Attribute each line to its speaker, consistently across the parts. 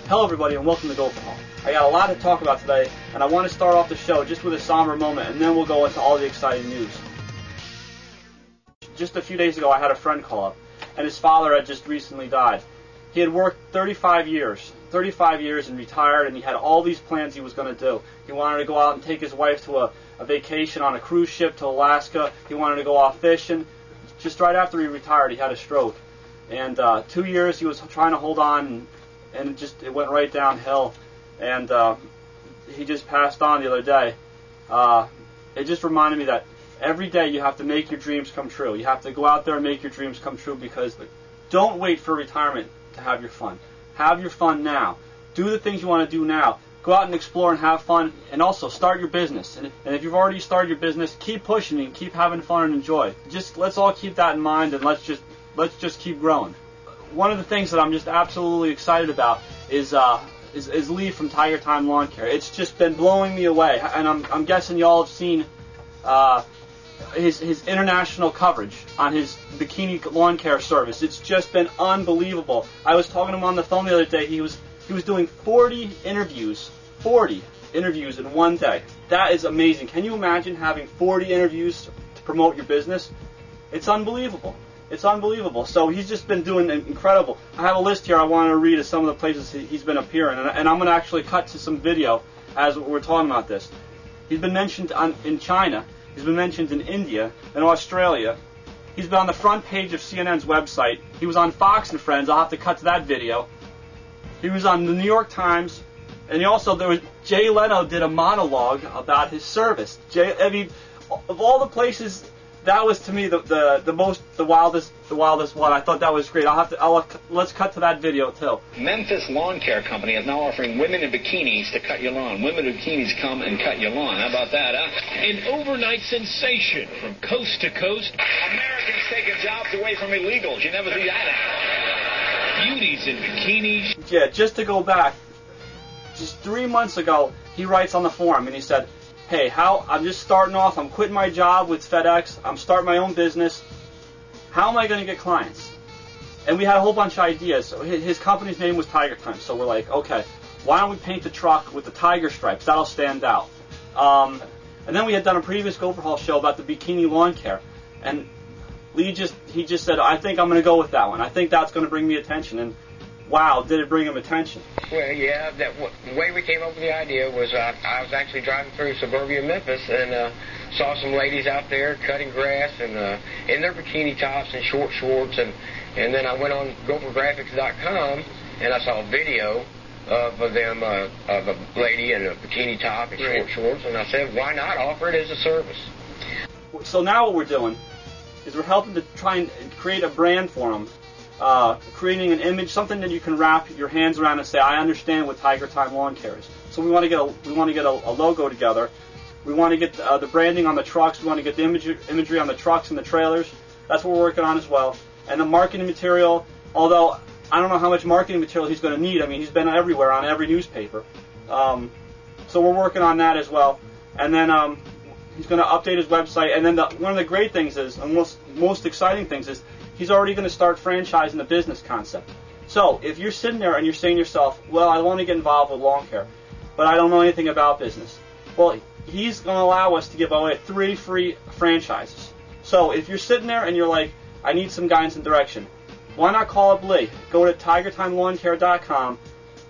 Speaker 1: Hello everybody and welcome to GopherHaul. I got a lot to talk about today, and I want to start off the show just with a somber moment, and then we'll go into all the exciting news. Just a few days ago I had a friend call up, and his father had just recently died. He had worked 35 years and retired, and he had all these plans he was going to do. He wanted to go out and take his wife to a vacation on a cruise ship to Alaska. He wanted to go off fishing. Just right after he retired, he had a stroke. And 2 years he was trying to hold on, and it went right downhill. And he just passed on the other day. It just reminded me that every day you have to make your dreams come true. You have to go out there and make your dreams come true, because don't wait for retirement to have your fun. Have your fun now. Do the things you want to do now. Go out and explore and have fun, and also start your business. And if you've already started your business, keep pushing and keep having fun and enjoy. Let's all keep that in mind, and let's just keep growing. One of the things that I'm just absolutely excited about is Lee from Tiger Time Lawn Care. It's just been blowing me away, and I'm guessing y'all have seen his international coverage on his bikini lawn care service. It's just been unbelievable. I was talking to him on the phone the other day. He was doing 40 interviews in one day. That is amazing. Can you imagine having 40 interviews to promote your business? It's unbelievable. It's unbelievable. So he's just been doing incredible. I have a list here I want to read of some of the places he's been appearing, and I'm going to actually cut to some video as we're talking about this. He's been mentioned in China. He's been mentioned in India and Australia. He's been on the front page of CNN's website. He was on Fox and Friends. I'll have to cut to that video. He was on the New York Times, and Jay Leno did a monologue about his service. Of all the places, that was to me the wildest one. I thought that was great. Let's cut to that video too.
Speaker 2: Memphis Lawn Care Company is now offering women in bikinis to cut your lawn. Women in bikinis come and cut your lawn. How about that, huh?
Speaker 3: An overnight sensation from coast to coast.
Speaker 2: Americans taking jobs away from illegals. You never see that.
Speaker 3: Beauties in bikinis.
Speaker 1: Yeah, just to go back, just 3 months ago, he writes on the forum and he said, hey, I'm just starting off, I'm quitting my job with FedEx, I'm starting my own business, how am I going to get clients? And we had a whole bunch of ideas. So his company's name was Tiger Time, so we're like, okay, why don't we paint the truck with the tiger stripes? That'll stand out. And then we had done a previous GopherHaul show about the bikini lawn care, and Lee just said, I think I'm going to go with that one. I think that's going to bring me attention. And wow, did it bring him attention?
Speaker 4: Well, yeah, the way we came up with the idea was I was actually driving through suburban Memphis and saw some ladies out there cutting grass and in their bikini tops and short shorts, and then I went on GopherGraphics.com and I saw a video of them, of a lady in a bikini top and short shorts, and I said, why not offer it as a service?
Speaker 1: So now what we're doing is we're helping to try and create a brand for them. Creating an image, something that you can wrap your hands around and say, I understand what Tiger Time Lawn Care is. So we want to get a logo together. We want to get the branding on the trucks. We want to get the imagery on the trucks and the trailers. That's what we're working on as well. And the marketing material, although I don't know how much marketing material he's going to need. I mean, he's been everywhere on every newspaper. So we're working on that as well. And then he's going to update his website. And then one of the great things is, and most exciting things is, he's already going to start franchising the business concept. So if you're sitting there and you're saying to yourself, well, I want to get involved with lawn care, but I don't know anything about business. Well, he's going to allow us to give away 3 free franchises. So if you're sitting there and you're like, I need some guidance and direction, why not call up Lee? Go to TigerTimeLawnCare.com.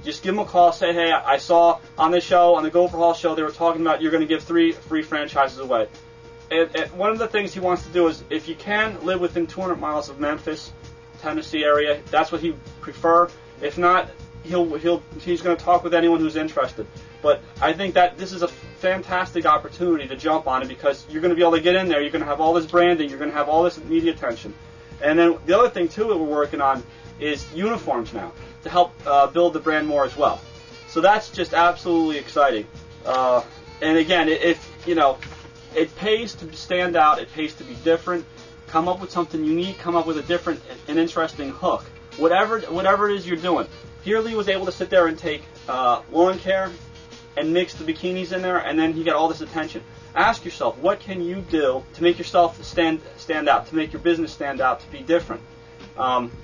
Speaker 1: Just give him a call. Say, hey, I saw on the show, on the GopherHaul show, they were talking about you're going to give 3 free franchises away. And one of the things he wants to do is, if you can live within 200 miles of Memphis, Tennessee area, that's what he'd prefer. If not, he's going to talk with anyone who's interested. But I think that this is a fantastic opportunity to jump on it, because you're going to be able to get in there. You're going to have all this branding. You're going to have all this media attention. And then the other thing too that we're working on is uniforms now to help build the brand more as well. So that's just absolutely exciting. And again, it pays to stand out. It pays to be different. Come up with something unique. Come up with a different and interesting hook. Whatever it is you're doing. Here, Lee was able to sit there and take lawn care and mix the bikinis in there, and then he got all this attention. Ask yourself, what can you do to make yourself stand out, to make your business stand out, to be different?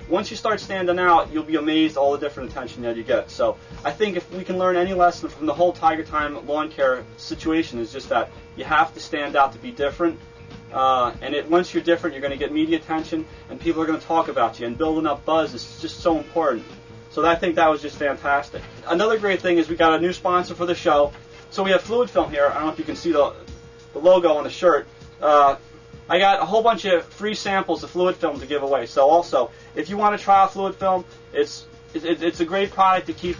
Speaker 1: Once you start standing out, you'll be amazed all the different attention that you get. So I think if we can learn any lesson from the whole Tiger Time lawn care situation, is just that you have to stand out to be different. Once you're different, you're going to get media attention, and people are going to talk about you, and building up buzz is just so important. So I think that was just fantastic. Another great thing is we got a new sponsor for the show. So we have Fluid Film here. I don't know if you can see the logo on the shirt. I got a whole bunch of free samples of Fluid Film to give away. So also, if you want to try out Fluid Film, it's a great product to keep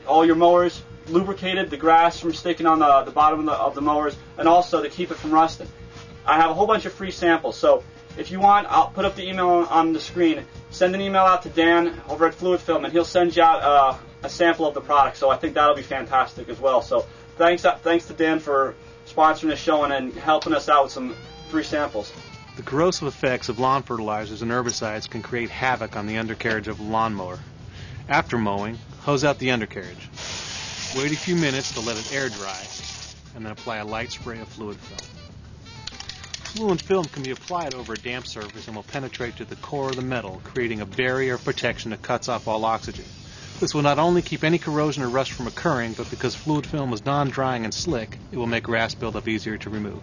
Speaker 1: all your mowers lubricated, the grass from sticking on the bottom of the mowers, and also to keep it from rusting. I have a whole bunch of free samples. So if you want, I'll put up the email on the screen. Send an email out to Dan over at Fluid Film, and he'll send you out a sample of the product. So I think that'll be fantastic as well. So thanks to Dan for sponsoring the show and helping us out with some free samples.
Speaker 5: The corrosive effects of lawn fertilizers and herbicides can create havoc on the undercarriage of a lawnmower. After mowing, hose out the undercarriage. Wait a few minutes to let it air dry, and then apply a light spray of Fluid Film. Fluid film can be applied over a damp surface and will penetrate to the core of the metal, creating a barrier of protection that cuts off all oxygen. This will not only keep any corrosion or rust from occurring, but because fluid film is non-drying and slick, it will make grass buildup easier to remove.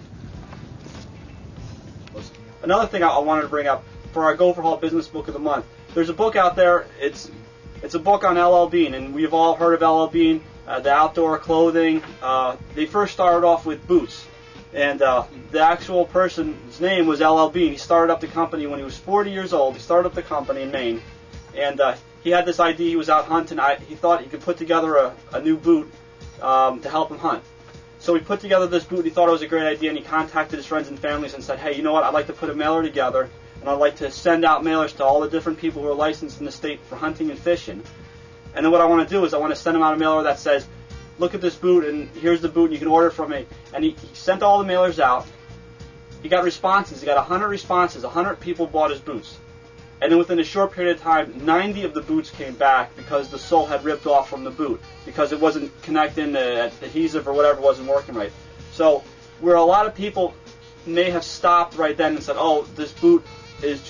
Speaker 1: Another thing I wanted to bring up for our GopherHaul Business Book of the Month. There's a book out there. It's a book on LL Bean, and we've all heard of LL Bean, the outdoor clothing. They first started off with boots. And the actual person's name was LL Bean. He started up the company when he was 40 years old. He started up the company in Maine. And he had this idea. He was out hunting. He thought he could put together a new boot to help him hunt. So he put together this boot. He thought it was a great idea, and he contacted his friends and families and said, hey, you know what? I'd like to put a mailer together, and I'd like to send out mailers to all the different people who are licensed in the state for hunting and fishing. And then what I want to do is I want to send them out a mailer that says, look at this boot, and here's the boot, and you can order it from me. And he sent all the mailers out. He got responses. He got 100 responses. 100 people bought his boots. And then within a short period of time, 90 of the boots came back because the sole had ripped off from the boot, because it wasn't connecting, the adhesive or whatever wasn't working right. So where a lot of people may have stopped right then and said, oh, this boot is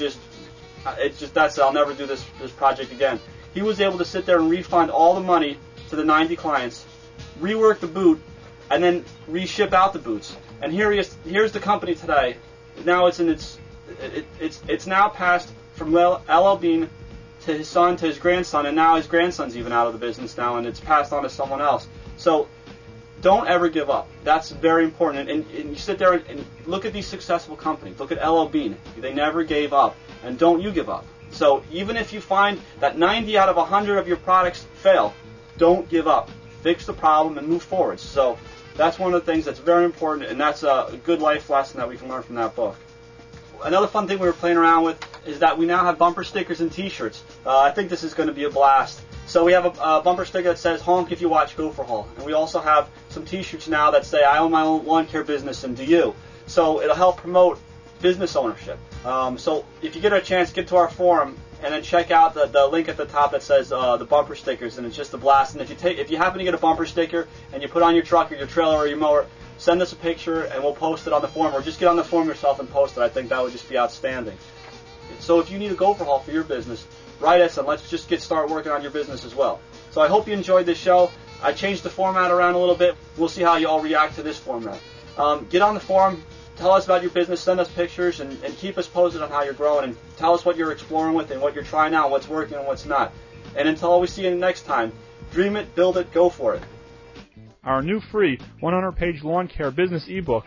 Speaker 1: that's it, I'll never do this project again. He was able to sit there and refund all the money to the 90 clients, rework the boot, and then reship out the boots. And here's the company today. Now it's now passed from LL Bean to his son to his grandson, and now his grandson's even out of the business now, and it's passed on to someone else. So don't ever give up. That's very important. And you sit there and look at these successful companies. Look at LL Bean. They never gave up, and don't you give up. So even if you find that 90 out of 100 of your products fail, don't give up. Fix the problem and move forward. So that's one of the things that's very important, and that's a good life lesson that we can learn from that book. Another fun thing we were playing around with is that we now have bumper stickers and T-shirts. I think this is going to be a blast. So we have a bumper sticker that says, honk if you watch GopherHaul. And we also have some T-shirts now that say, I own my own lawn care business, and do you? So it'll help promote business ownership. So if you get a chance, get to our forum and then check out the link at the top that says the bumper stickers, and it's just a blast. And if you happen to get a bumper sticker and you put on your truck or your trailer or your mower, send us a picture and we'll post it on the forum, or just get on the forum yourself and post it. I think that would just be outstanding. So if you need a GopherHaul for your business, write us and let's just start working on your business as well. So I hope you enjoyed this show. I changed the format around a little bit. We'll see how you all react to this format. Get on the forum, tell us about your business, send us pictures, and keep us posted on how you're growing, and tell us what you're exploring with and what you're trying out, what's working and what's not. And until we see you next time, dream it, build it, go for it.
Speaker 6: Our new free 100-page lawn care business ebook,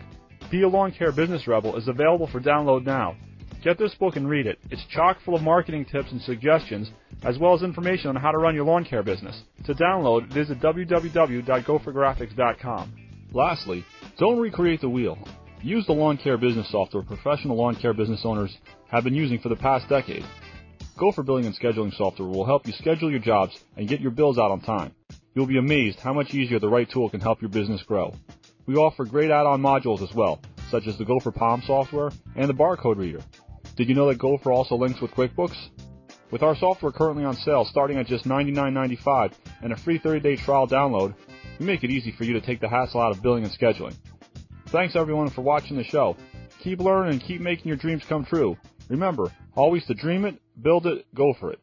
Speaker 6: Be a Lawn Care Business Rebel, is available for download now. Get this book and read it. It's chock full of marketing tips and suggestions, as well as information on how to run your lawn care business. To download, visit www.gophergraphics.com. Lastly, don't recreate the wheel. Use the lawn care business software professional lawn care business owners have been using for the past decade. Gopher Billing and Scheduling software will help you schedule your jobs and get your bills out on time. You'll be amazed how much easier the right tool can help your business grow. We offer great add-on modules as well, such as the Gopher Palm software and the barcode reader. Did you know that Gopher also links with QuickBooks? With our software currently on sale starting at just $99.95 and a free 30-day trial download, we make it easy for you to take the hassle out of billing and scheduling. Thanks everyone for watching the show. Keep learning and keep making your dreams come true. Remember, always to dream it, Build it, go for it.